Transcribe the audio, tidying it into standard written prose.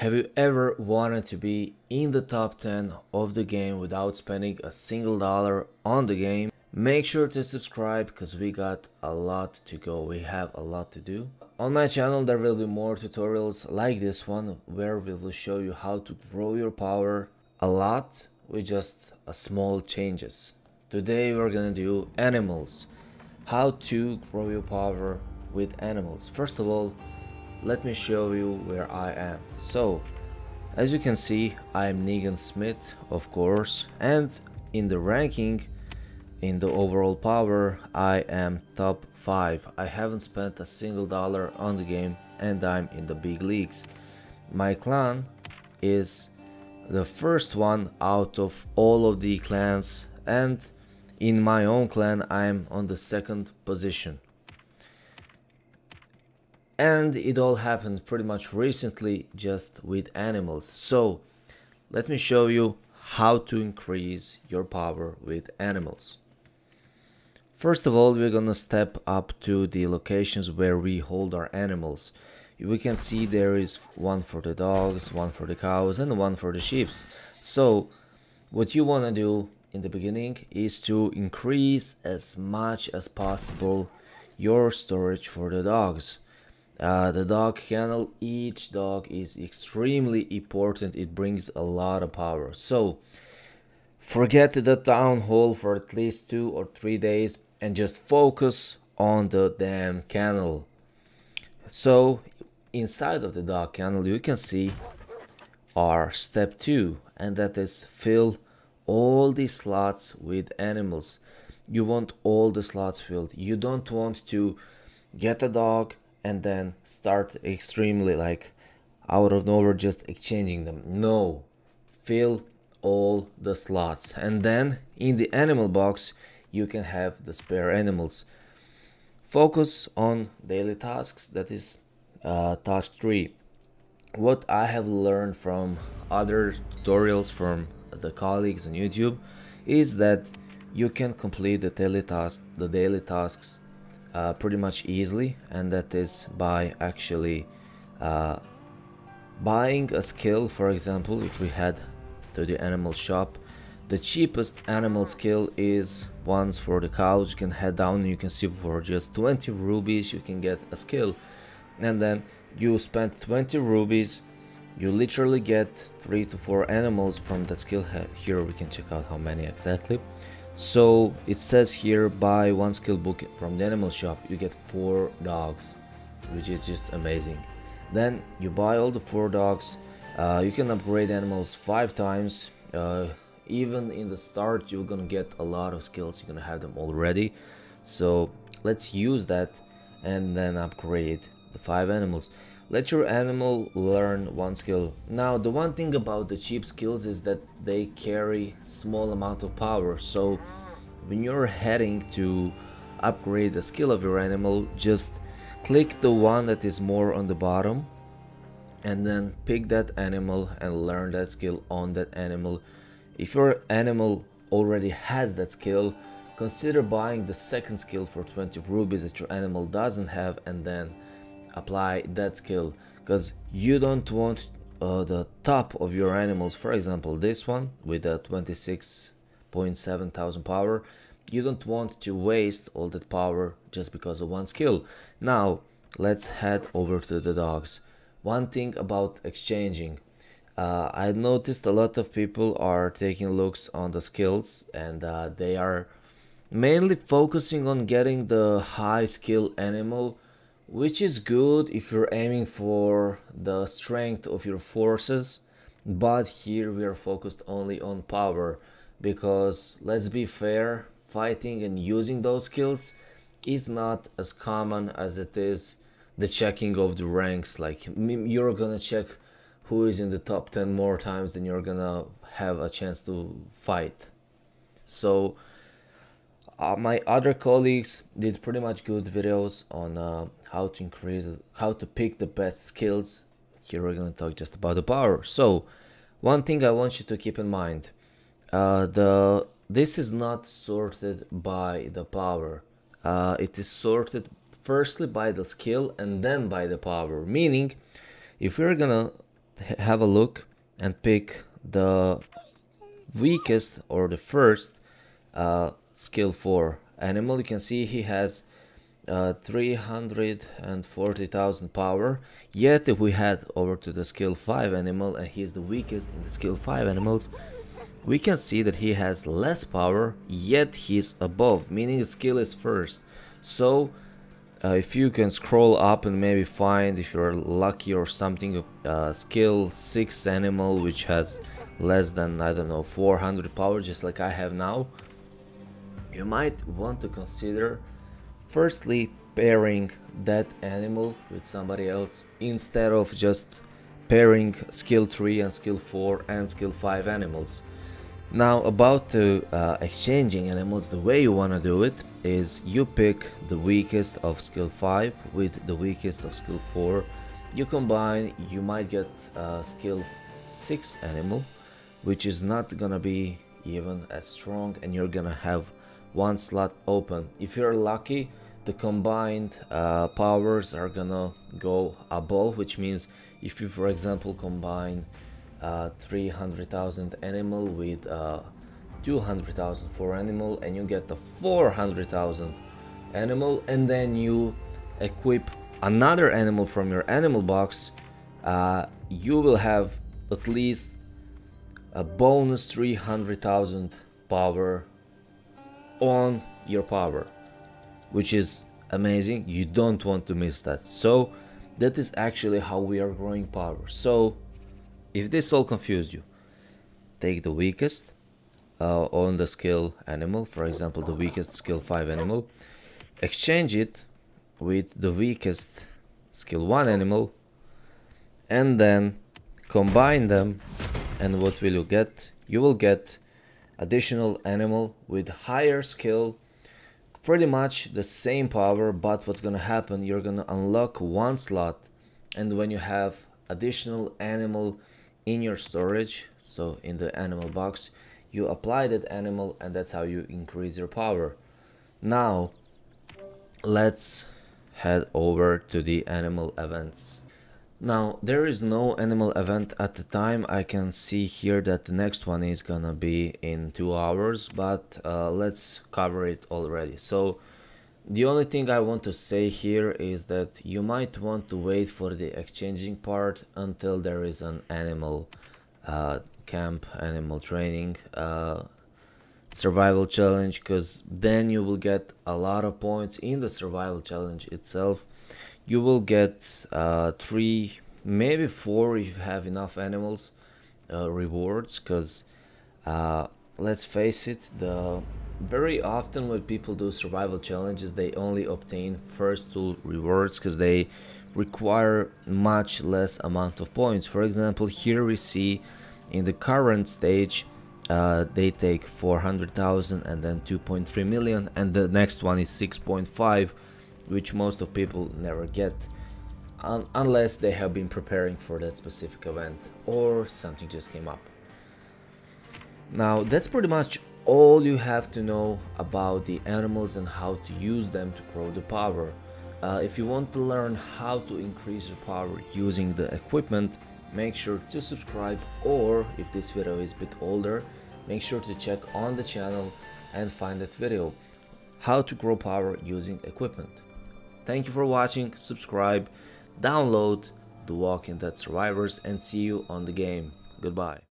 Have you ever wanted to be in the top 10 of the game without spending a single dollar on the game? Make sure to subscribe because we got a lot to go. We have a lot to do. On my channel there will be more tutorials like this one where we will show you how to grow your power a lot with just a small changes. Today we're gonna do animals. How to grow your power with animals. First of all, let me show you where I am. So, as you can see, I'm Negan Smith, of course, and in the ranking, in the overall power, I am top 5. I haven't spent a single dollar on the game and I'm in the big leagues. My clan is the first one out of all of the clans, and in my own clan I'm on the second position. And it all happened pretty much recently just with animals. So let me show you how to increase your power with animals. First of all, we're gonna step up to the locations where we hold our animals. We can see there is one for the dogs, one for the cows, and one for the sheep. So what you wanna do in the beginning is to increase as much as possible your storage for the dogs. The dog kennel, each dog is extremely important. It brings a lot of power. So forget the town hall for at least 2 or 3 days and just focus on the damn kennel. So inside of the dog kennel you can see our step 2, and that is fill all the slots with animals. You want all the slots filled. You don't want to get a dog and then start extremely like out of nowhere just exchanging them. No, fill all the slots, and then in the animal box you can have the spare animals. Focus on daily tasks, that is task 3. What I have learned from other tutorials from the colleagues on YouTube is that you can complete the daily tasks pretty much easily, and that is by actually buying a skill. For example, if we head to the animal shop, the cheapest animal skill is ones for the cows. You can head down and you can see for just 20 rubies you can get a skill, and then you spend 20 rubies, you literally get 3 to 4 animals from that skill. Here we can check out how many exactly. So it says here, buy 1 skill book from the animal shop, you get 4 dogs, which is just amazing. Then you buy all the 4 dogs. You can upgrade animals 5 times. Even in the start you're gonna get a lot of skills, you're gonna have them already. So let's use that and then upgrade the 5 animals. Let your animal learn 1 skill. Now the one thing about the cheap skills is that they carry small amount of power. So when you're heading to upgrade the skill of your animal, just click the one that is more on the bottom and then pick that animal and learn that skill on that animal. If your animal already has that skill, consider buying the second skill for 20 rubies that your animal doesn't have, and then apply that skill, because you don't want the top of your animals, for example this one with a 26.7 thousand power, you don't want to waste all that power just because of 1 skill. Now let's head over to the dogs. One thing about exchanging, I noticed a lot of people are taking looks on the skills, and they are mainly focusing on getting the high skill animal, which is good if you're aiming for the strength of your forces, but here we are focused only on power, because let's be fair, fighting and using those skills is not as common as it is the checking of the ranks. Like you're gonna check who is in the top 10 more times than you're gonna have a chance to fight. So my other colleagues did pretty much good videos on how to pick the best skills. Here we're gonna talk just about the power. So one thing I want you to keep in mind, this is not sorted by the power. It is sorted firstly by the skill and then by the power. Meaning, if we're gonna have a look and pick the weakest or the first skill 4 animal. You can see he has 340,000 power. Yet if we head over to the skill 5 animal, and he's the weakest in the skill 5 animals, we can see that he has less power, yet he's above, meaning his skill is first. So if you can scroll up and maybe find, if you're lucky or something, skill 6 animal which has less than, I don't know, 400 power, just like I have now, you might want to consider firstly pairing that animal with somebody else instead of just pairing skill 3 and skill 4 and skill 5 animals. Now about exchanging animals, the way you want to do it is you pick the weakest of skill 5 with the weakest of skill 4. You combine, you might get skill 6 animal, which is not gonna be even as strong, and you're gonna have one slot open. If you're lucky, the combined powers are gonna go above, which means if you, for example, combine 300,000 animal with 200,000 for animal, and you get the 400,000 animal, and then you equip another animal from your animal box, you will have at least a bonus 300,000 power on your power, which is amazing. You don't want to miss that. So that is actually how we are growing power. So if this all confused you, take the weakest on the skill animal, for example the weakest skill 5 animal, exchange it with the weakest skill 1 animal, and then combine them, and what will you get? You will get additional animal with higher skill, pretty much the same power, but what's gonna happen, you're gonna unlock one slot, and when you have additional animal in your storage, so in the animal box, you apply that animal, and that's how you increase your power. Now let's head over to the animal events. Now there is no animal event at the time. I can see here that the next one is gonna be in 2 hours, but let's cover it already. So the only thing I want to say here is that you might want to wait for the exchanging part until there is an animal camp, animal training, survival challenge, because then you will get a lot of points in the survival challenge itself. You will get 3, maybe 4 if you have enough animals rewards, because let's face it, very often when people do survival challenges, they only obtain first 2 rewards because they require much less amount of points. For example, here we see in the current stage they take 400,000 and then 2.3 million, and the next one is 6.5, which most of people never get unless they have been preparing for that specific event or something just came up. Now that's pretty much all you have to know about the animals and how to use them to grow the power. If you want to learn how to increase your power using the equipment, make sure to subscribe, or if this video is a bit older, make sure to check on the channel and find that video, how to grow power using equipment. Thank you for watching, subscribe, download The Walking Dead Survivors, and see you on the game. Goodbye.